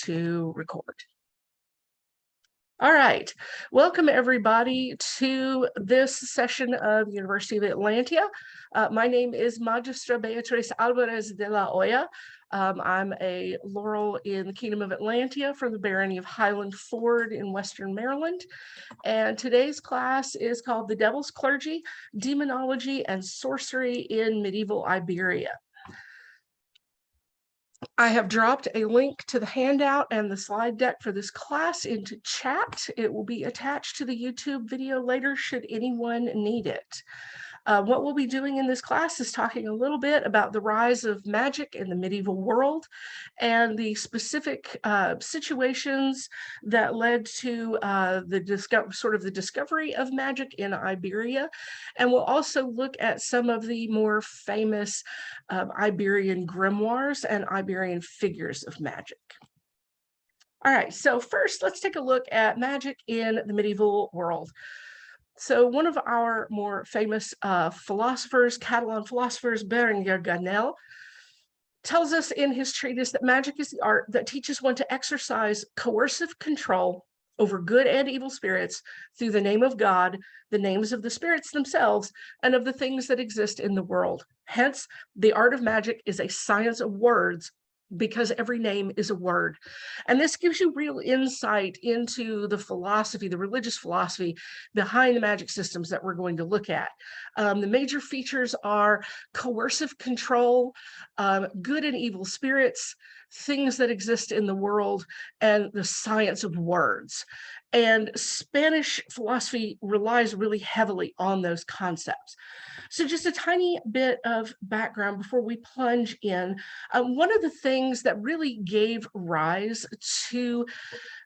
to record. All right, welcome everybody to this session of University of Atlantia. My name is Magistra Beatriz Alvarez de la Hoya. I'm a Laurel in the Kingdom of Atlantia from the Barony of Highland Ford in Western Maryland. And today's class is called The Devil's Clergy, Demonology and Sorcery in Medieval Iberia. I have dropped a link to the handout and the slide deck for this class into chat. It will be attached to the YouTube video later should anyone need it. What we'll be doing in this class is talking a little bit about the rise of magic in the medieval world and the specific situations that led to the discovery of magic in Iberia. And we'll also look at some of the more famous Iberian grimoires and Iberian figures of magic. All right, so first let's take a look at magic in the medieval world. So one of our more famous philosophers, Catalan philosophers, Berenguer Ganel, tells us in his treatise that magic is the art that teaches one to exercise coercive control over good and evil spirits through the name of God, the names of the spirits themselves, and of the things that exist in the world. Hence, the art of magic is a science of words, because every name is a word. And this gives you real insight into the philosophy, the religious philosophy behind the magic systems that we're going to look at. The major features are coercive control, good and evil spirits, things that exist in the world, and the science of words. And Spanish philosophy relies really heavily on those concepts. So just a tiny bit of background before we plunge in. One of the things that really gave rise to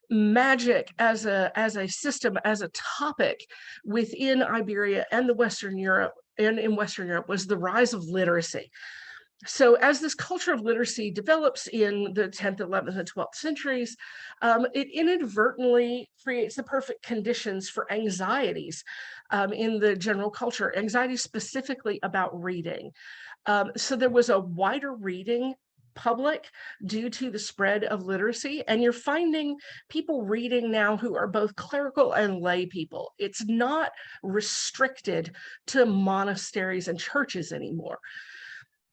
magic as a system, as a topic within Iberia and in Western Europe was the rise of literacy. So as this culture of literacy develops in the 10th, 11th, and 12th centuries, it inadvertently creates the perfect conditions for anxieties in the general culture, anxiety specifically about reading. So there was a wider reading public due to the spread of literacy, and you're finding people reading now who are both clerical and lay people. It's not restricted to monasteries and churches anymore.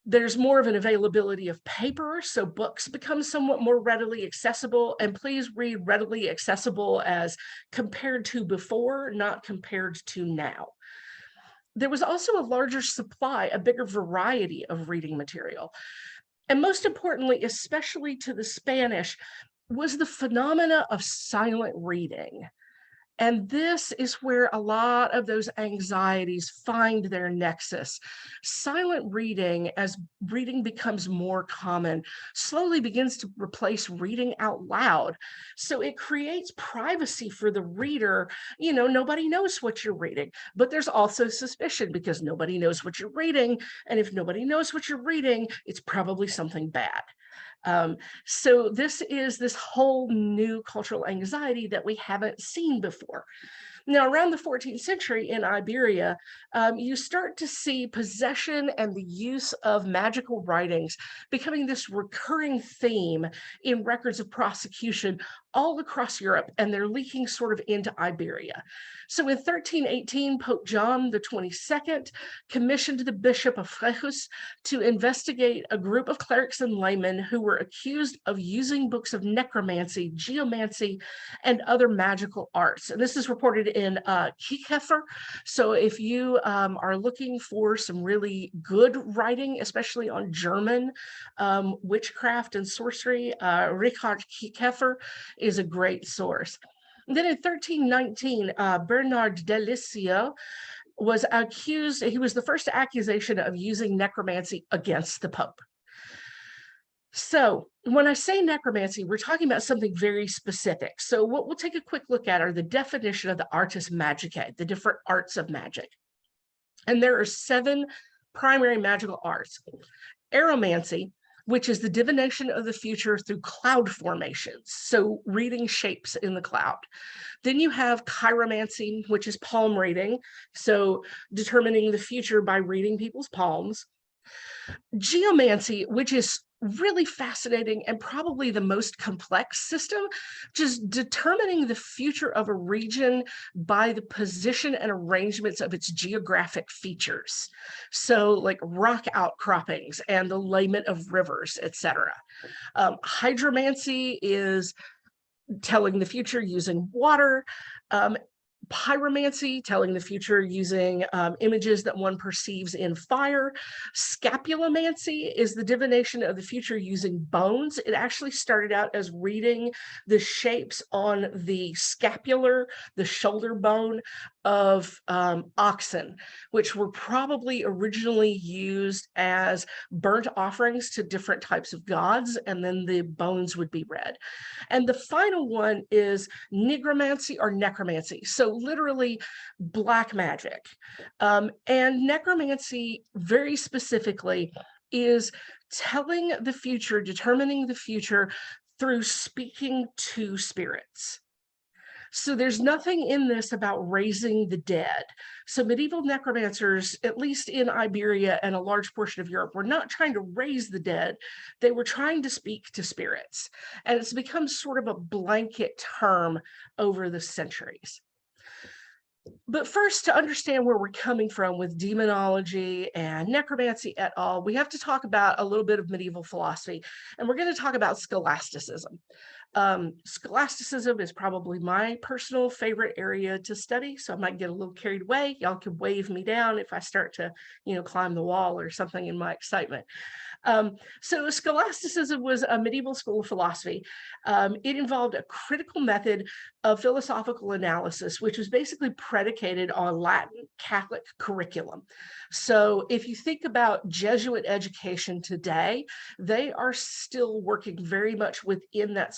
There's more of an availability of paper, so books become somewhat more readily accessible. And please read readily accessible as compared to before, not compared to now. There was also a larger supply, a bigger variety of reading material. And most importantly, especially to the Spanish, was the phenomena of silent reading. And this is where a lot of those anxieties find their nexus. Silent reading, as reading becomes more common, slowly begins to replace reading out loud. So it creates privacy for the reader. You know, nobody knows what you're reading, but there's also suspicion because nobody knows what you're reading. And if nobody knows what you're reading, it's probably something bad. So this is this whole new cultural anxiety that we haven't seen before. Now, around the 14th century in Iberia, you start to see possession and the use of magical writings becoming this recurring theme in records of prosecution all across Europe, and they're leaking sort of into Iberia. So in 1318, Pope John XXII commissioned the Bishop of Frejus to investigate a group of clerics and laymen who were accused of using books of necromancy, geomancy, and other magical arts. And this is reported in Kiekhefer. So if you are looking for some really good writing, especially on German witchcraft and sorcery, Richard Kiekhefer is a great source. And then in 1319, Bernard Delisio was accused, he was the first accusation of using necromancy against the Pope. So when I say necromancy, we're talking about something very specific. So what we'll take a quick look at are the definition of the artis magicae, the different arts of magic. And there are 7 primary magical arts. Aromancy, which is the divination of the future through cloud formations, so reading shapes in the cloud. Then you have chiromancy, which is palm reading, so determining the future by reading people's palms. Geomancy, which is really fascinating and probably the most complex system, just determining the future of a region by the position and arrangements of its geographic features. So like rock outcroppings and the layment of rivers, etc. Hydromancy is telling the future using water. Pyromancy, telling the future using images that one perceives in fire. Scapulomancy is the divination of the future using bones. It actually started out as reading the shapes on the scapular, the shoulder bone of oxen, which were probably originally used as burnt offerings to different types of gods, and then the bones would be read. And the final one is nigromancy or necromancy. So literally black magic. And necromancy, very specifically, is telling the future, determining the future through speaking to spirits. So there's nothing in this about raising the dead. So medieval necromancers, at least in Iberia and a large portion of Europe, were not trying to raise the dead. They were trying to speak to spirits. And it's become sort of a blanket term over the centuries. But first, to understand where we're coming from with demonology and necromancy et al., we have to talk about a little bit of medieval philosophy, and we're going to talk about scholasticism. Scholasticism is probably my personal favorite area to study, so I might get a little carried away. Y'all can wave me down if I start to, climb the wall or something in my excitement. So scholasticism was a medieval school of philosophy. It involved a critical method of philosophical analysis, which was basically predicated on Latin Catholic curriculum. So if you think about Jesuit education today, they are still working very much within that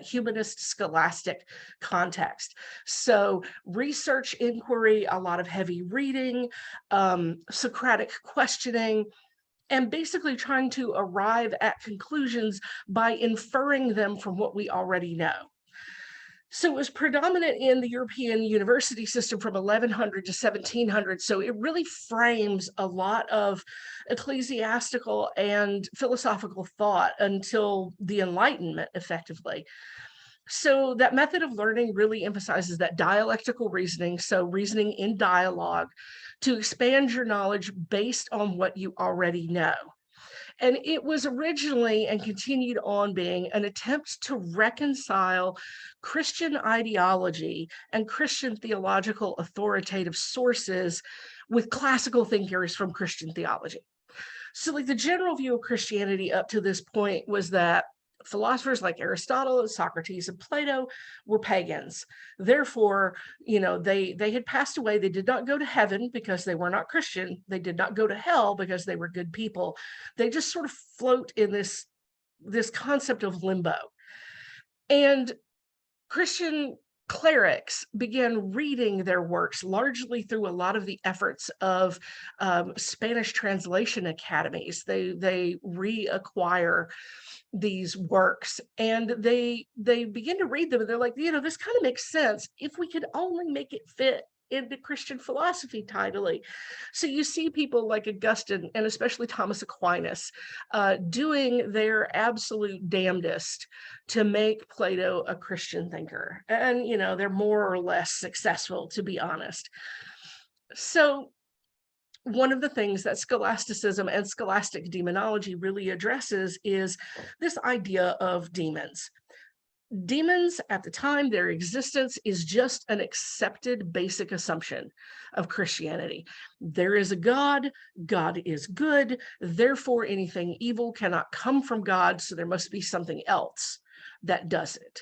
humanist scholastic context. So research inquiry, a lot of heavy reading, Socratic questioning, and basically trying to arrive at conclusions by inferring them from what we already know. So it was predominant in the European university system from 1100 to 1700. So it really frames a lot of ecclesiastical and philosophical thought until the Enlightenment, effectively. So that method of learning really emphasizes that dialectical reasoning, so reasoning in dialogue, to expand your knowledge based on what you already know. And it was originally and continued on being an attempt to reconcile Christian ideology and Christian theological authoritative sources with classical thinkers from Christian theology. So like the general view of Christianity up to this point was that philosophers like Aristotle, Socrates, and Plato were pagans. Therefore, they had passed away. They did not go to heaven because they were not Christian. They did not go to hell because they were good people. They just sort of float in this concept of limbo. And Christian clerics began reading their works largely through a lot of the efforts of Spanish translation academies. They reacquire these works and they begin to read them, and they're like, this kind of makes sense if we could only make it fit into Christian philosophy tidily. So you see people like Augustine and especially Thomas Aquinas doing their absolute damnedest to make Plato a Christian thinker. And, they're more or less successful, to be honest. So one of the things that scholasticism and scholastic demonology really addresses is this idea of demons. Demons, at the time, their existence is just an accepted basic assumption of Christianity. There is a God, God is good, therefore anything evil cannot come from God, so there must be something else that does it.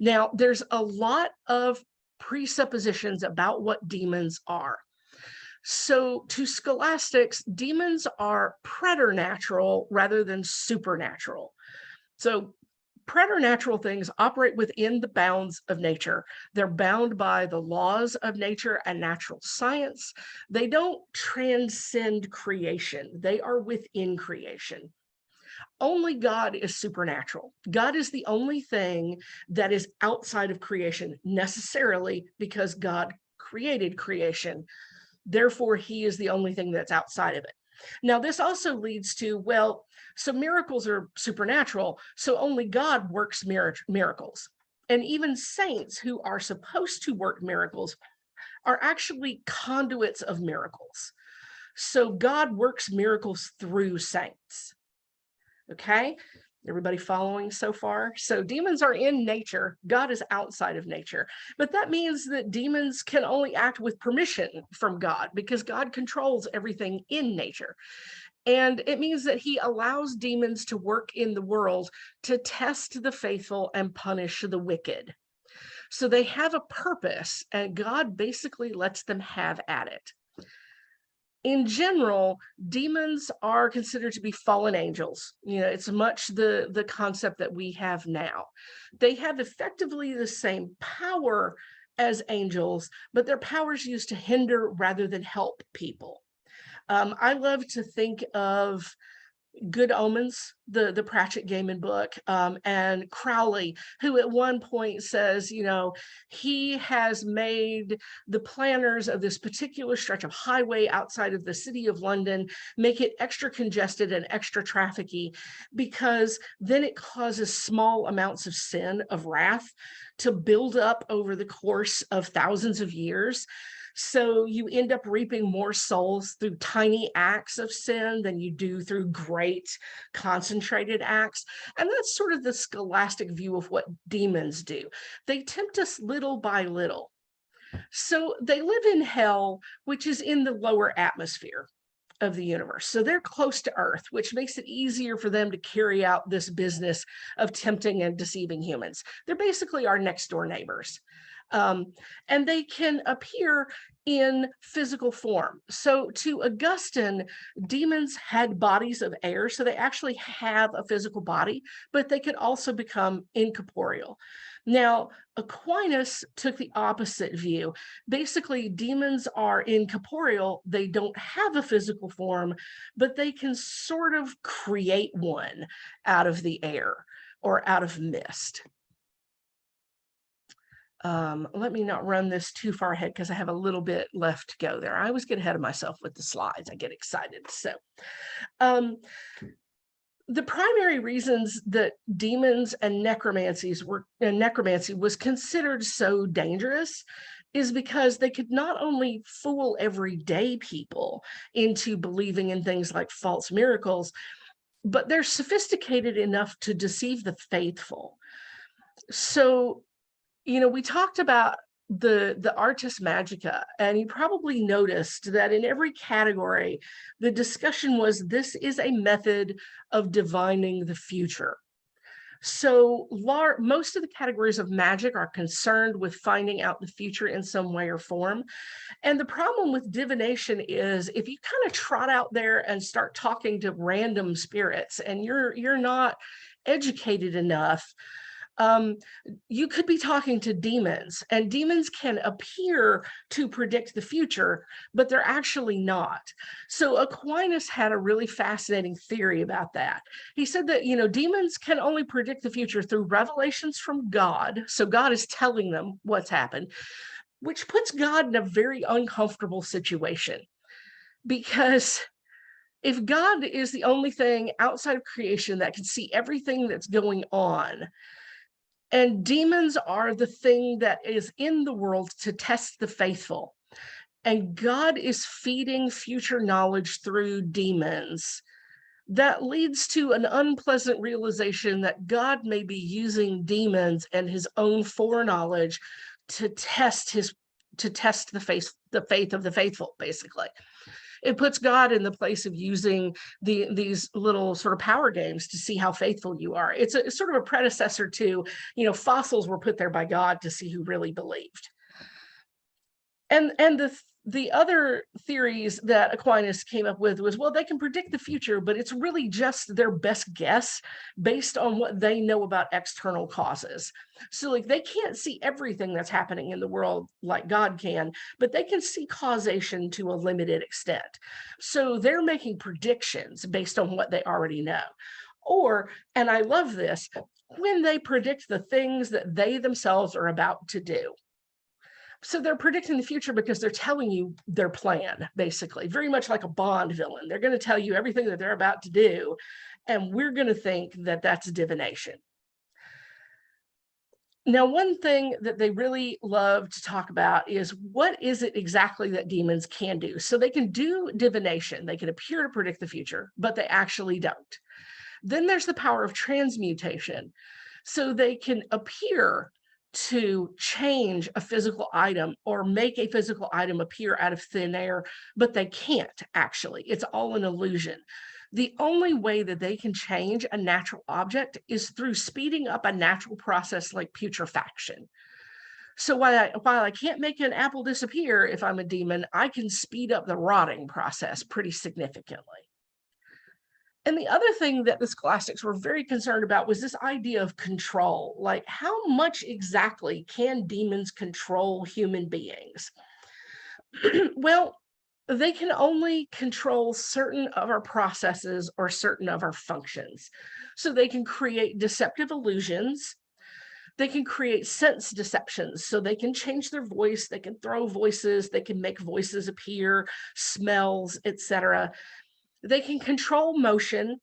Now, there's a lot of presuppositions about what demons are. So to scholastics, demons are preternatural rather than supernatural. So preternatural things operate within the bounds of nature. They're bound by the laws of nature and natural science. They don't transcend creation. They are within creation. Only God is supernatural. God is the only thing that is outside of creation necessarily because God created creation. Therefore, he is the only thing that's outside of it. Now, this also leads to, well, so miracles are supernatural, so only God works miracles. And even saints who are supposed to work miracles are actually conduits of miracles. So God works miracles through saints. Okay, everybody following so far? So demons are in nature, God is outside of nature, but that means that demons can only act with permission from God because God controls everything in nature. And it means that he allows demons to work in the world to test the faithful and punish the wicked. So they have a purpose, and God basically lets them have at it. In general, demons are considered to be fallen angels. You know, it's much the concept that we have now. They have effectively the same power as angels, but their powers used to hinder rather than help people. I love to think of Good Omens, the Pratchett Gaiman book, and Crowley, who at one point says, you know, he has made the planners of this particular stretch of highway outside of the city of London make it extra congested and extra trafficky, because then it causes small amounts of sin, of wrath, to build up over the course of thousands of years. So you end up reaping more souls through tiny acts of sin than you do through great concentrated acts. And that's sort of the scholastic view of what demons do. They tempt us little by little. So they live in hell, which is in the lower atmosphere of the universe. So they're close to Earth, which makes it easier for them to carry out this business of tempting and deceiving humans. They're basically our next door neighbors. And they can appear in physical form. So to Augustine, demons had bodies of air, so they actually have a physical body, but they could also become incorporeal. Now, Aquinas took the opposite view. Basically, demons are incorporeal. They don't have a physical form, but they can sort of create one out of the air or out of mist. Let me not run this too far ahead because I have a little bit left to go there. I always get ahead of myself with the slides. I get excited. So the primary reasons that demons and necromancy was considered so dangerous is because they could not only fool everyday people into believing in things like false miracles, but they're sophisticated enough to deceive the faithful. So, you know, we talked about the Artis Magica, and you probably noticed that in every category, the discussion was this is a method of divining the future. So most of the categories of magic are concerned with finding out the future in some way or form. And the problem with divination is if you kind of trot out there and start talking to random spirits and you're not educated enough, you could be talking to demons, and demons can appear to predict the future, but they're actually not. So Aquinas had a really fascinating theory about that. He said that, you know, demons can only predict the future through revelations from God. So God is telling them what's happened, which puts God in a very uncomfortable situation, because if God is the only thing outside of creation that can see everything that's going on, and demons are the thing that is in the world to test the faithful, and God is feeding future knowledge through demons, that leads to an unpleasant realization that God may be using demons and his own foreknowledge to test the faith of the faithful, basically. It puts God in the place of using these little sort of power games to see how faithful you are. It's sort of a predecessor to, you know, fossils were put there by God to see who really believed. And the other theories that Aquinas came up with was, well, they can predict the future, but it's really just their best guess based on what they know about external causes. So like they can't see everything that's happening in the world like God can, but they can see causation to a limited extent. So they're making predictions based on what they already know. Or, and I love this, when they predict the things that they themselves are about to do. So they're predicting the future because they're telling you their plan, basically, very much like a Bond villain. They're going to tell you everything that they're about to do, and we're going to think that that's divination. Now, one thing that they really love to talk about is what is it exactly that demons can do? So they can do divination, they can appear to predict the future, but they actually don't. Then there's the power of transmutation. So they can appear to change a physical item or make a physical item appear out of thin air, but they can't actually. It's all an illusion. The only way that they can change a natural object is through speeding up a natural process like putrefaction. So while I can't make an apple disappear if I'm a demon, I can speed up the rotting process pretty significantly. And the other thing that the scholastics were very concerned about was this idea of control. Like, how much exactly can demons control human beings? Well, they can only control certain of our processes or certain of our functions. So they can create deceptive illusions. They can create sense deceptions. So they can change their voice, they can throw voices, they can make voices appear, smells, etc. They can control motion,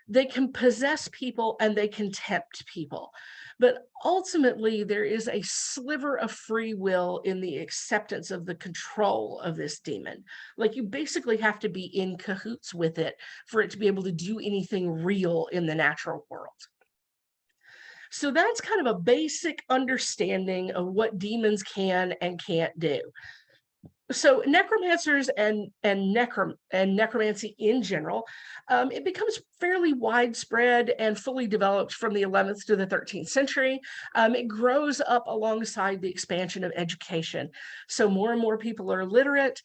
they can possess people, and they can tempt people. But ultimately, there is a sliver of free will in the acceptance of the control of this demon. Like, you basically have to be in cahoots with it for it to be able to do anything real in the natural world. So that's kind of a basic understanding of what demons can and can't do. So necromancers and necromancy in general, it becomes fairly widespread and fully developed from the 11th to the 13th century. It grows up alongside the expansion of education. So more and more people are literate,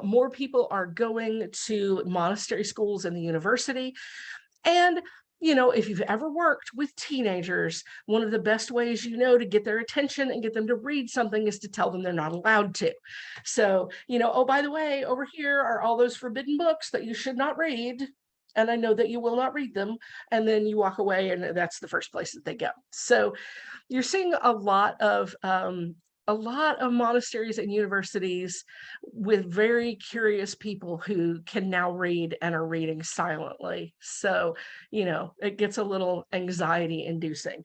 more people are going to monastery schools and the university. And if you've ever worked with teenagers, one of the best ways to get their attention and get them to read something is to tell them they're not allowed to. So, oh, by the way, over here are all those forbidden books that you should not read. And I know that you will not read them. And then you walk away, and that's the first place that they go. So you're seeing a lot of monasteries and universities with very curious people who can now read and are reading silently. So, it gets a little anxiety inducing.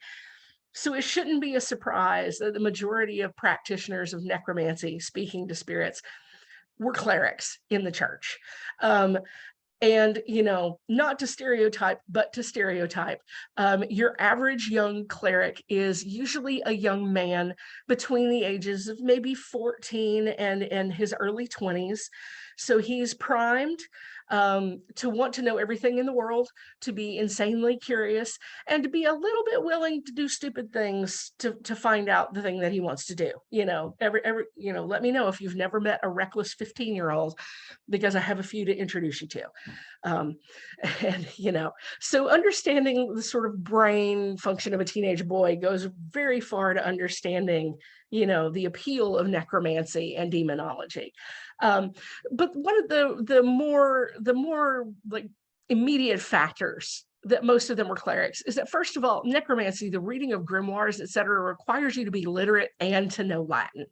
So it shouldn't be a surprise that the majority of practitioners of necromancy, speaking to spirits, were clerics in the church. And, not to stereotype, but to stereotype, your average young cleric is usually a young man between the ages of maybe 14 and his early 20s. So he's primed to want to know everything in the world, to be insanely curious, and to be a little bit willing to do stupid things to find out the thing that he wants to do. Let me know if you've never met a reckless 15-year-old, because I have a few to introduce you to. So understanding the sort of brain function of a teenage boy goes very far to understanding, the appeal of necromancy and demonology. But one of the more like immediate factors that most of them were clerics is that, first of all, necromancy, the reading of grimoires, etc., requires you to be literate and to know Latin.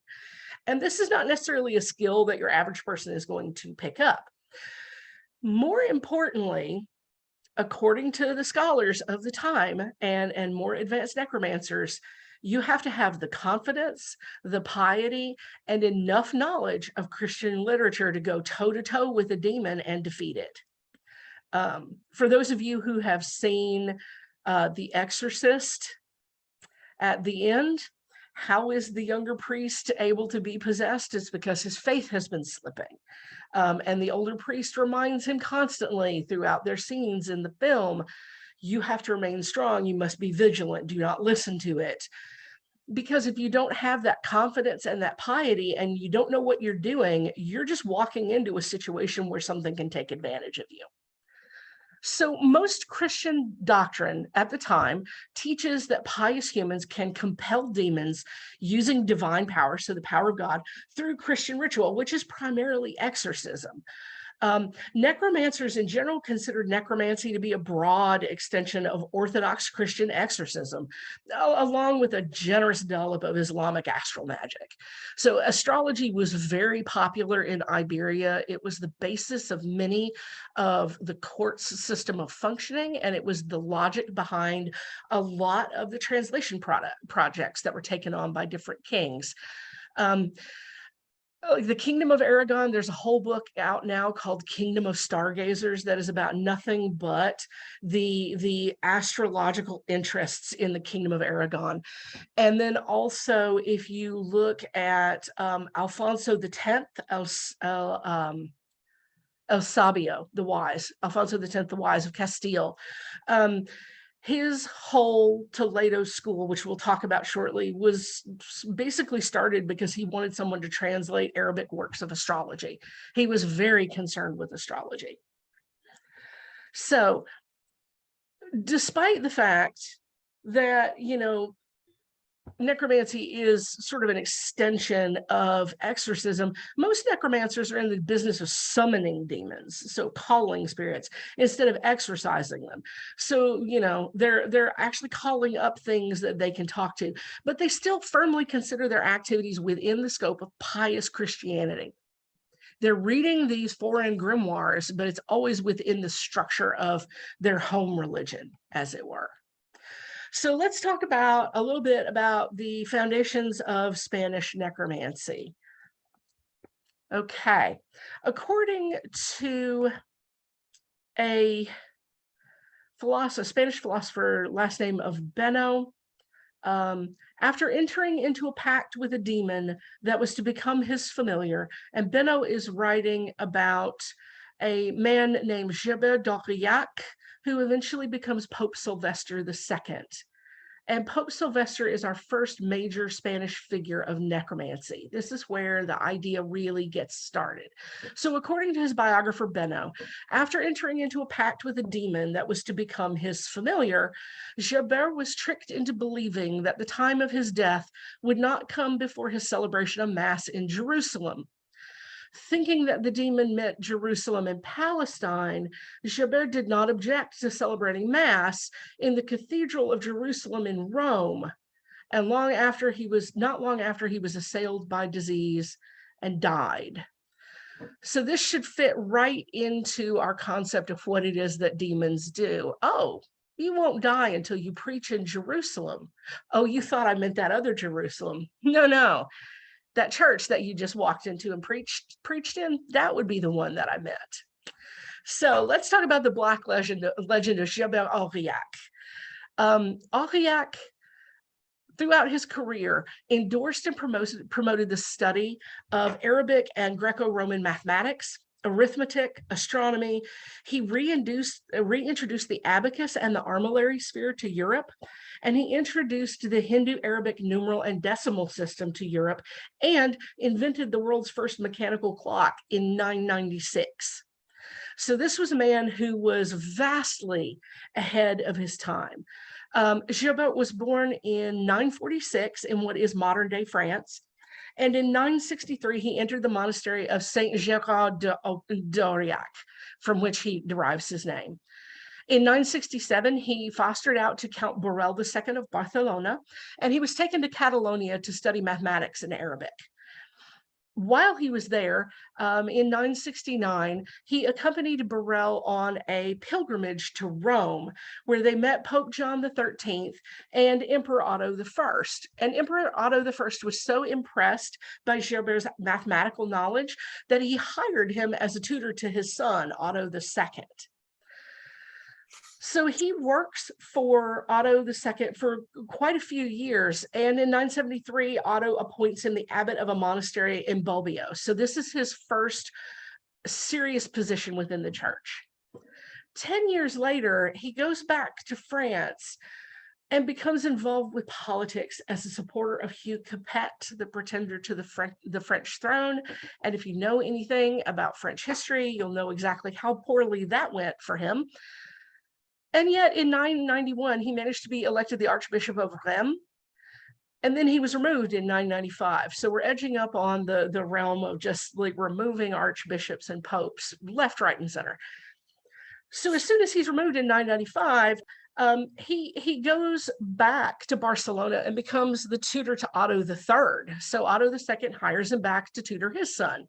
And this is not necessarily a skill that your average person is going to pick up. More importantly, according to the scholars of the time and more advanced necromancers, you have to have the confidence, the piety, and enough knowledge of Christian literature to go toe-to-toe with a demon and defeat it. For those of you who have seen The Exorcist, at the end, how is the younger priest able to be possessed? It's because his faith has been slipping. And the older priest reminds him constantly throughout their scenes in the film, you have to remain strong, you must be vigilant, do not listen to it. Because if you don't have that confidence and that piety and you don't know what you're doing, you're just walking into a situation where something can take advantage of you. So most Christian doctrine at the time teaches that pious humans can compel demons using divine power, so the power of God, through Christian ritual, which is primarily exorcism. Necromancers in general considered necromancy to be a broad extension of Orthodox Christian exorcism, along with a generous dollop of Islamic astral magic. So astrology was very popular in Iberia. It was the basis of many of the court's system of functioning, and it was the logic behind a lot of the translation projects that were taken on by different kings. The Kingdom of Aragon, there's a whole book out now called Kingdom of Stargazers that is about nothing but the astrological interests in the Kingdom of Aragon. And then also, if you look at Alfonso X, El Sabio, the Wise, Alfonso X, the Wise of Castile, his whole Toledo school, which we'll talk about shortly, was basically started because he wanted someone to translate Arabic works of astrology. He was very concerned with astrology. So, despite the fact that, you know, necromancy is sort of an extension of exorcism, most necromancers are in the business of summoning demons, so calling spirits, instead of exorcising them. So, you know, they're actually calling up things that they can talk to, but they still firmly consider their activities within the scope of pious Christianity. They're reading these foreign grimoires, but it's always within the structure of their home religion, as it were. So let's talk about a little bit about the foundations of Spanish necromancy. Okay, according to a Spanish philosopher, last name of Beno, after entering into a pact with a demon that was to become his familiar, and Beno is writing about a man named Gerbert d'Aurillac, who eventually becomes Pope Sylvester II. And Pope Sylvester is our first major Spanish figure of necromancy. This is where the idea really gets started. So according to his biographer, Beno, after entering into a pact with a demon that was to become his familiar, Gerbert was tricked into believing that the time of his death would not come before his celebration of Mass in Jerusalem. Thinking that the demon meant Jerusalem and Palestine, Gerbert did not object to celebrating Mass in the Cathedral of Jerusalem in Rome, and not long after he was assailed by disease and died. So this should fit right into our concept of what it is that demons do. Oh, you won't die until you preach in Jerusalem. Oh, you thought I meant that other Jerusalem. No. That church that you just walked into and preached in, that would be the one that I meant. So let's talk about the Black legend of Gerbert Aurillac. Aurillac, throughout his career, endorsed and promoted the study of Arabic and Greco-Roman mathematics, arithmetic, astronomy. He reintroduced the abacus and the armillary sphere to Europe, and he introduced the Hindu-Arabic numeral and decimal system to Europe, and invented the world's first mechanical clock in 996. So this was a man who was vastly ahead of his time. Gerbert was born in 946 in what is modern-day France. And in 963, he entered the monastery of Saint Gerard d'Aurillac, from which he derives his name. In 967, he fostered out to Count Borel II of Barcelona, and he was taken to Catalonia to study mathematics and Arabic. While he was there, in 969, he accompanied Borel on a pilgrimage to Rome, where they met Pope John XIII and Emperor Otto I. And Emperor Otto I was so impressed by Gerbert's mathematical knowledge that he hired him as a tutor to his son, Otto II. So he works for Otto II for quite a few years. And in 973, Otto appoints him the abbot of a monastery in Bobbio. So this is his first serious position within the church. 10 years later, he goes back to France and becomes involved with politics as a supporter of Hugh Capet, the pretender to the French throne. And if you know anything about French history, you'll know exactly how poorly that went for him. And yet in 991, he managed to be elected the Archbishop of Rheims. And then he was removed in 995. So we're edging up on the realm of just like removing archbishops and popes left, right, and center. So as soon as he's removed in 995, he goes back to Barcelona and becomes the tutor to Otto III. So Otto II hires him back to tutor his son.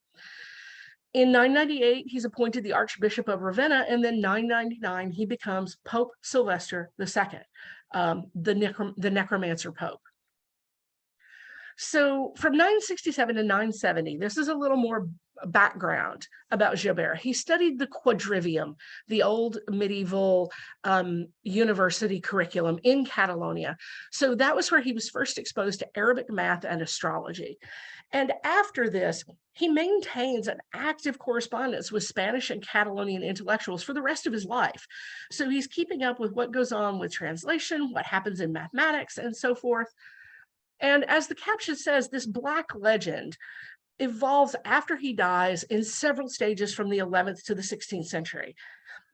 In 998, he's appointed the Archbishop of Ravenna, and then 999, he becomes Pope Sylvester II, the Necromancer Pope. So from 967 to 970, this is a little more background about Gerbert. He studied the quadrivium, the old medieval university curriculum in Catalonia. So that was where he was first exposed to Arabic math and astrology. And after this, he maintains an active correspondence with Spanish and Catalonian intellectuals for the rest of his life. So he's keeping up with what goes on with translation, what happens in mathematics, and so forth. And as the caption says, this Black legend evolves after he dies in several stages from the 11th to the 16th century.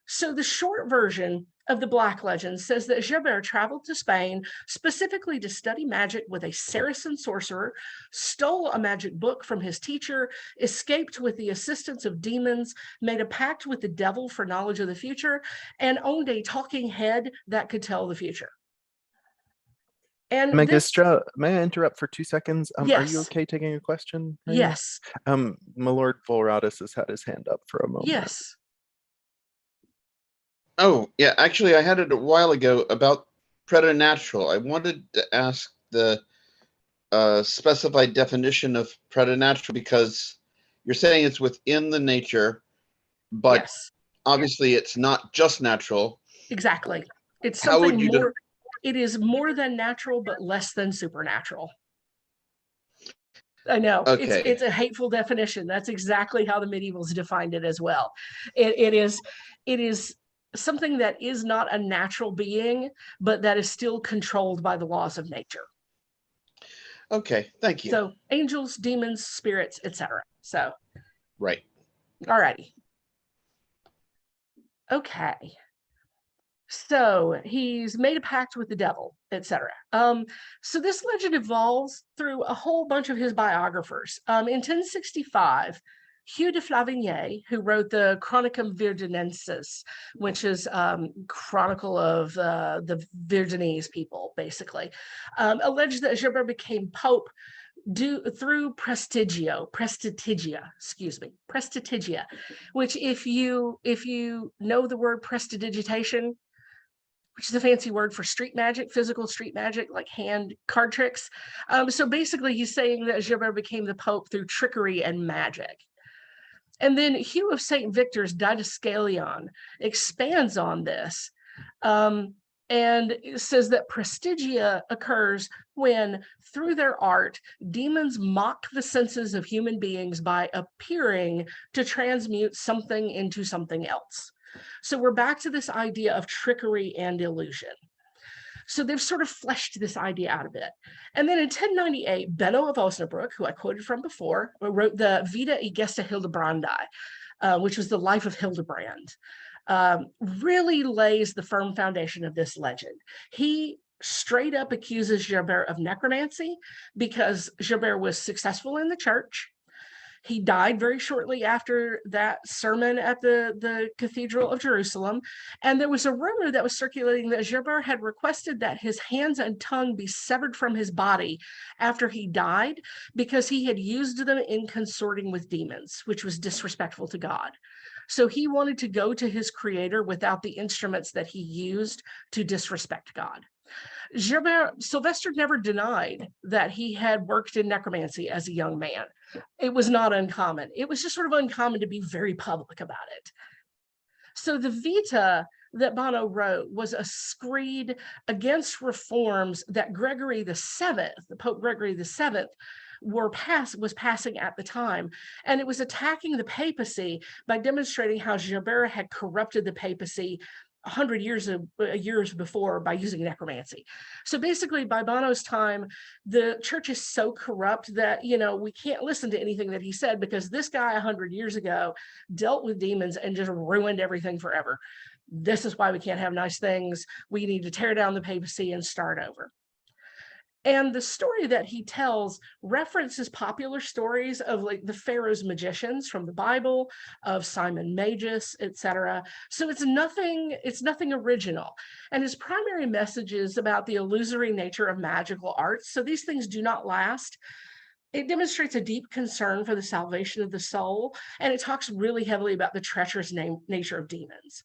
So the short version of the Black legend says that Gerbert traveled to Spain specifically to study magic with a Saracen sorcerer, stole a magic book from his teacher, escaped with the assistance of demons, made a pact with the devil for knowledge of the future, and owned a talking head that could tell the future. And Magistra, may I interrupt for 2 seconds? Yes. Are you okay taking a question? Right yes. now? My Lord Volratus has had his hand up for a moment. Yes. Oh, yeah, actually, I had it a while ago about preternatural. I wanted to ask the specified definition of preternatural, because you're saying it's within the nature, but yes. obviously it's not just natural. Exactly. It's How would something you more. It is more than natural, but less than supernatural. I know. Okay. It's a hateful definition. That's exactly how the medievals defined it as well. It is something that is not a natural being, but that is still controlled by the laws of nature. Okay, thank you. So angels, demons, spirits, etc. So right. All righty. Okay. So he's made a pact with the devil, etc. So this legend evolves through a whole bunch of his biographers. In 1065, Hugh de Flavigny, who wrote the Chronicum Virginensis, which is chronicle of the Virginese people, basically, alleged that Gerbert became pope through prestigia, which if you know the word prestidigitation, which is a fancy word for street magic, physical street magic, like hand card tricks. So basically he's saying that Gerbert became the Pope through trickery and magic. And then Hugh of St. Victor's Didascalion expands on this and says that prestigia occurs when, through their art, demons mock the senses of human beings by appearing to transmute something into something else. So we're back to this idea of trickery and illusion. So they've sort of fleshed this idea out a bit. And then in 1098, Benno of Osnabrück, who I quoted from before, wrote the Vita y Gesta Hildebrandi, which was the life of Hildebrand, really lays the firm foundation of this legend. He straight up accuses Gerbert of necromancy because Gerbert was successful in the church. He died very shortly after that sermon at the Cathedral of Jerusalem. And there was a rumor that was circulating that Gerbert had requested that his hands and tongue be severed from his body after he died because he had used them in consorting with demons, which was disrespectful to God. So he wanted to go to his creator without the instruments that he used to disrespect God. Sylvester never denied that he had worked in necromancy as a young man. It was not uncommon. It was just sort of uncommon to be very public about it. So the Vita that Bono wrote was a screed against reforms that Gregory VII, the Pope Gregory VII, was passing at the time. And it was attacking the papacy by demonstrating how Gerbert had corrupted the papacy 100 years before by using necromancy. So basically by Bono's time, the church is so corrupt that, we can't listen to anything that he said because this guy 100 years ago dealt with demons and just ruined everything forever. This is why we can't have nice things. We need to tear down the papacy and start over. And the story that he tells references popular stories of like the Pharaoh's magicians from the Bible, of Simon Magus, etc. So it's nothing original. And his primary message is about the illusory nature of magical arts. So these things do not last. It demonstrates a deep concern for the salvation of the soul, and it talks really heavily about the treacherous nature of demons.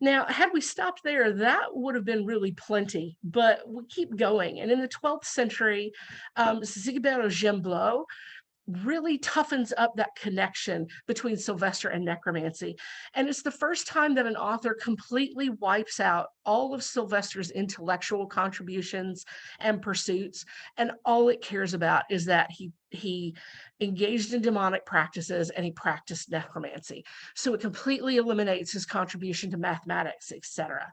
Now, had we stopped there, that would have been really plenty, but we keep going. And in the 12th century, Gerbert Gemblot really toughens up that connection between Sylvester and necromancy. And it's the first time that an author completely wipes out all of Sylvester's intellectual contributions and pursuits. And all it cares about is that he engaged in demonic practices and he practiced necromancy. So it completely eliminates his contribution to mathematics, etc.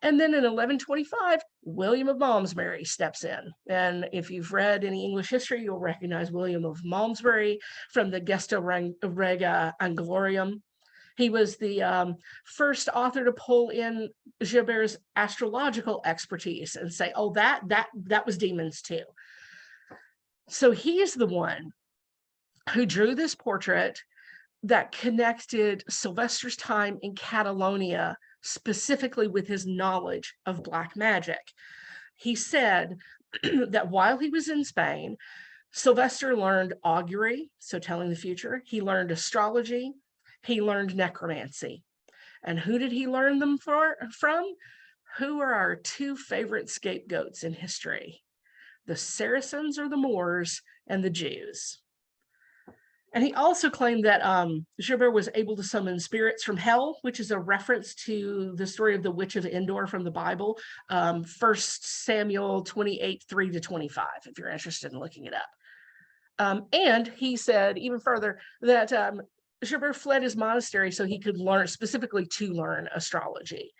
And then in 1125, William of Malmesbury steps in. And if you've read any English history, you'll recognize William of Malmesbury from the Gesta Rega Anglorium. He was the first author to pull in Gerbert's astrological expertise and say, oh, that was demons too. So he's the one who drew this portrait that connected Sylvester's time in Catalonia specifically with his knowledge of black magic. He said that while he was in Spain, Sylvester learned augury, so telling the future. He learned astrology. He learned necromancy. And who did he learn them from? Who are our two favorite scapegoats in history? The Saracens or the Moors and the Jews. And he also claimed that Gerbert was able to summon spirits from hell, which is a reference to the story of the Witch of Endor from the Bible, 1 Samuel 28, 3-25, if you're interested in looking it up. And he said even further that Gerbert fled his monastery so he could learn, specifically to learn astrology.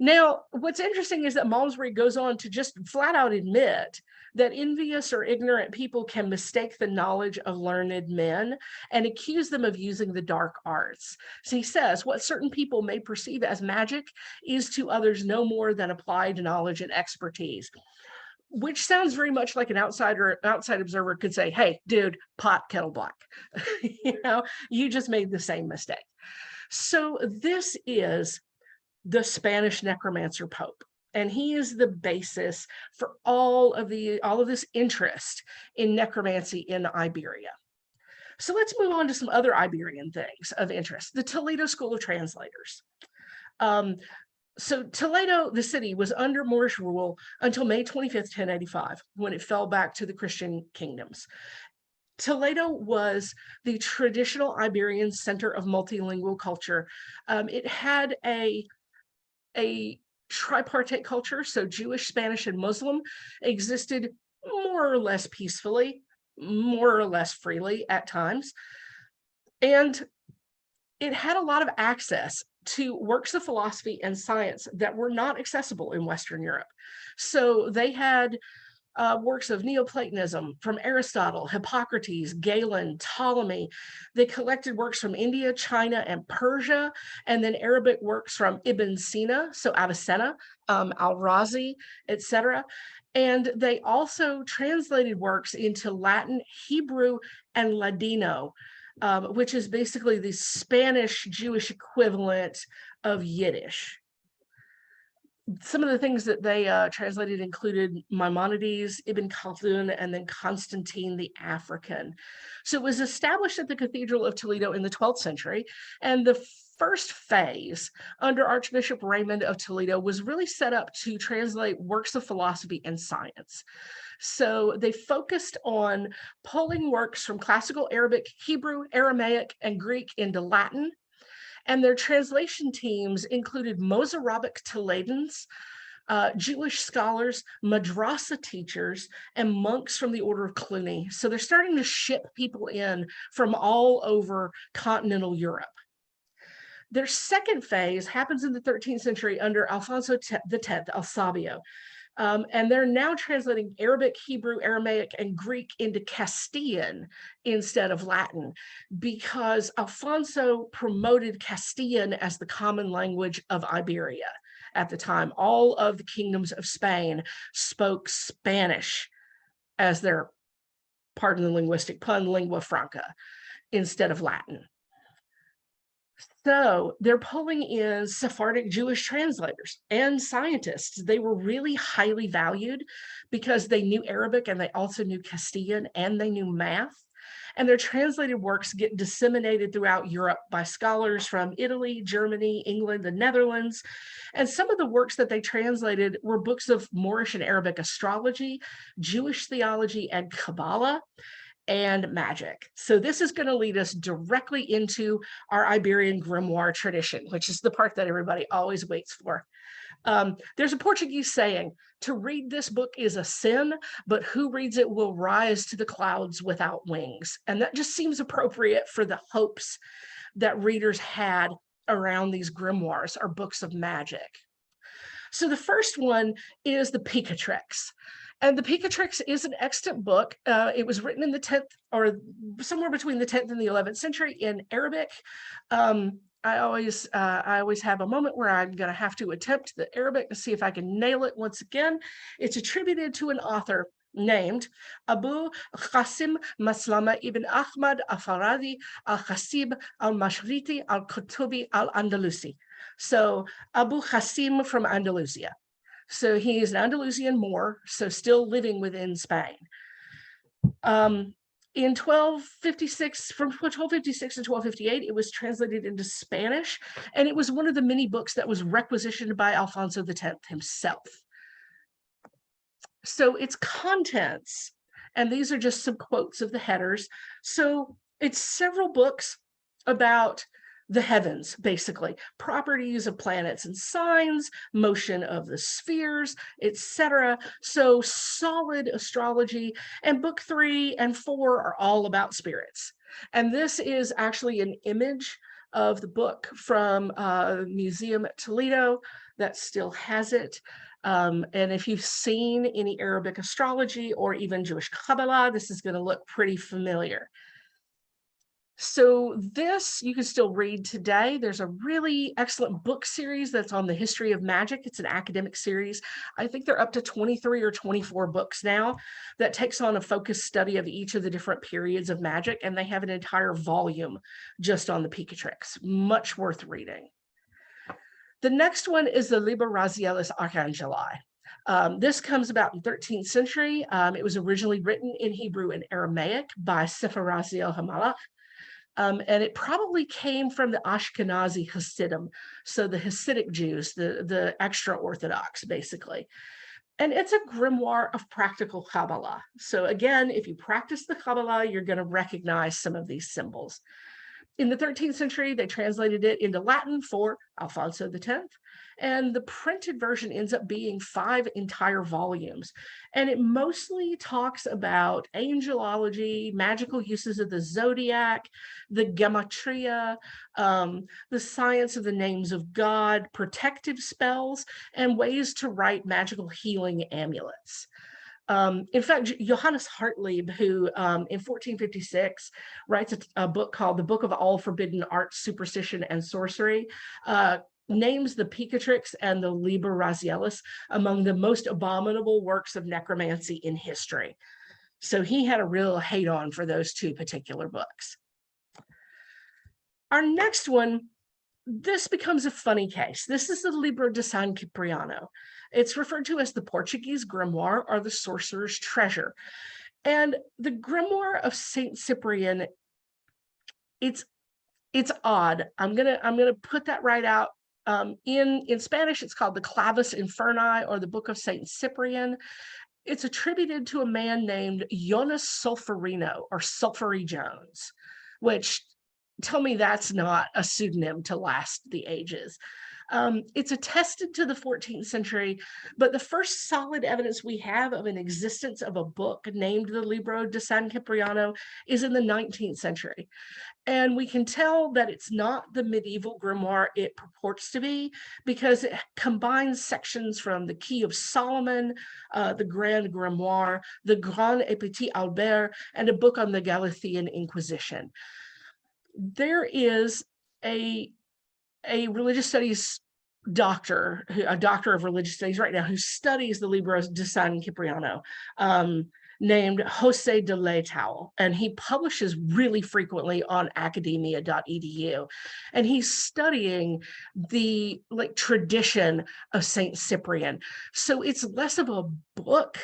Now, what's interesting is that Malmesbury goes on to just flat out admit that envious or ignorant people can mistake the knowledge of learned men and accuse them of using the dark arts. So he says, what certain people may perceive as magic is to others no more than applied knowledge and expertise, which sounds very much like an outside observer could say, hey, dude, pot, kettle black. You just made the same mistake. So this is the Spanish necromancer pope, and he is the basis for all of this interest in necromancy in Iberia. So let's move on to some other Iberian things of interest. The Toledo School of Translators. So Toledo, the city, was under Moorish rule until May 25th, 1085, when it fell back to the Christian kingdoms. Toledo was the traditional Iberian center of multilingual culture. It had a tripartite culture, so Jewish, Spanish, and Muslim existed more or less peacefully, more or less freely at times. And it had a lot of access to works of philosophy and science that were not accessible in Western Europe. So they had works of Neoplatonism from Aristotle, Hippocrates, Galen, Ptolemy. They collected works from India, China, and Persia, and then Arabic works from Ibn Sina, so Avicenna, Al-Razi, etc. And they also translated works into Latin, Hebrew, and Ladino, which is basically the Spanish Jewish equivalent of Yiddish. Some of the things that they translated included Maimonides, Ibn Khaldun, and then Constantine the African. So it was established at the Cathedral of Toledo in the 12th century, and the first phase under Archbishop Raymond of Toledo was really set up to translate works of philosophy and science. So they focused on pulling works from classical Arabic, Hebrew, Aramaic, and Greek into Latin. And their translation teams included Mozarabic Toledans, Jewish scholars, madrasa teachers, and monks from the Order of Cluny. So they're starting to ship people in from all over continental Europe. Their second phase happens in the 13th century under Alfonso X, El Sabio. And they're now translating Arabic, Hebrew, Aramaic, and Greek into Castilian instead of Latin, because Alfonso promoted Castilian as the common language of Iberia. at the time. All of the kingdoms of Spain spoke Spanish as their, pardon the linguistic pun, lingua franca, instead of Latin. So they're pulling in Sephardic Jewish translators and scientists. They were really highly valued because they knew Arabic and they also knew Castilian and they knew math. And their translated works get disseminated throughout Europe by scholars from Italy, Germany, England, the Netherlands. And some of the works that they translated were books of Moorish and Arabic astrology, Jewish theology, and Kabbalah, and magic. So this is going to lead us directly into our Iberian grimoire tradition, which is the part that everybody always waits for. There's a Portuguese saying, to read this book is a sin, but who reads it will rise to the clouds without wings. And that just seems appropriate for the hopes that readers had around these grimoires or books of magic. So the first one is the Picatrix. And the Picatrix is an extant book. It was written in the 10th or somewhere between the 10th and the 11th century in Arabic. I always have a moment where I'm going to have to attempt the Arabic to see if I can nail it once again. It's attributed to an author named Abu Qasim Maslama ibn Ahmad al-Faradi al-Khasib al-Mashriti al-Kutubi al-Andalusi. So Abu Qasim from Andalusia. So he's an Andalusian Moor, so still living within Spain. In 1256, from 1256 to 1258, it was translated into Spanish, and it was one of the many books that was requisitioned by Alfonso X himself. So its contents, and these are just some quotes of the headers. So it's several books about the heavens, basically, properties of planets and signs, motion of the spheres, etc. So solid astrology, and book 3 and 4 are all about spirits. And this is actually an image of the book from a museum at Toledo that still has it. And if you've seen any Arabic astrology or even Jewish Kabbalah, this is going to look pretty familiar. So this you can still read today. There's a really excellent book series that's on the history of magic. It's an academic series. I think they're up to 23 or 24 books now that takes on a focused study of each of the different periods of magic. And they have an entire volume just on the Picatrix. Much worth reading. The next one is the Liber Razielis Archangeli. This comes about in the 13th century. It was originally written in Hebrew and Aramaic by Sefer Raziel Hamalach. And it probably came from the Ashkenazi Hasidim, so the Hasidic Jews, the extra-Orthodox, basically. And it's a grimoire of practical Kabbalah. So again, if you practice the Kabbalah, you're going to recognize some of these symbols. In the 13th century, they translated it into Latin for Alfonso X, and the printed version ends up being 5 entire volumes. And it mostly talks about angelology, magical uses of the zodiac, the gematria, the science of the names of God, protective spells, and ways to write magical healing amulets. In fact, Johannes Hartlieb, who in 1456 writes a book called The Book of All Forbidden Arts, Superstition, and Sorcery, names the Picatrix and the Liber Razielis among the most abominable works of necromancy in history. So he had a real hate on for those 2 particular books. Our next one, this becomes a funny case. This is the Libro de San Cipriano. It's referred to as the Portuguese grimoire or the sorcerer's treasure. And the grimoire of Saint Cyprian, it's odd. I'm gonna put that right out. In Spanish, it's called the Clavis Inferni, or the Book of Saint Cyprian. It's attributed to a man named Jonas Sulfurino, or Sulphury Jones, which, tell me that's not a pseudonym to last the ages. It's attested to the 14th century, but the first solid evidence we have of an existence of a book named the Libro de San Cipriano is in the 19th century. And we can tell that it's not the medieval grimoire it purports to be, because it combines sections from the Key of Solomon, the Grand Grimoire, the Grand et Petit Albert, and a book on the Galician Inquisition. There is a religious studies doctor, a doctor of religious studies right now, who studies the Libro de San Cipriano, named Jose de Leitao, and he publishes really frequently on academia.edu, and he's studying the tradition of Saint Cyprian. So it's less of a book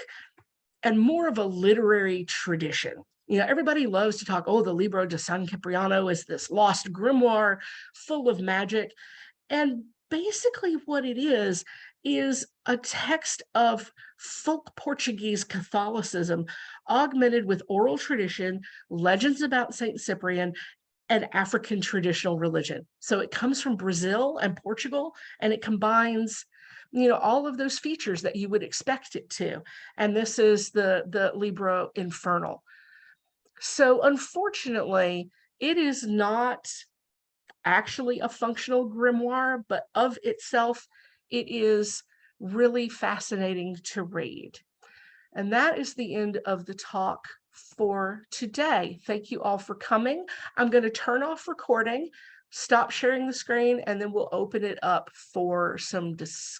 and more of a literary tradition. You know, everybody loves to talk, oh, the Libro de San Cipriano is this lost grimoire full of magic. And basically what it is a text of folk Portuguese Catholicism augmented with oral tradition, legends about Saint Cyprian, and African traditional religion. So it comes from Brazil and Portugal, and it combines, you know, all of those features that you would expect it to. And this is the Libro Infernal. So unfortunately, it is not actually a functional grimoire, but of itself, it is really fascinating to read. And that is the end of the talk for today. Thank you all for coming. I'm going to turn off recording, stop sharing the screen, and then we'll open it up for some discussion.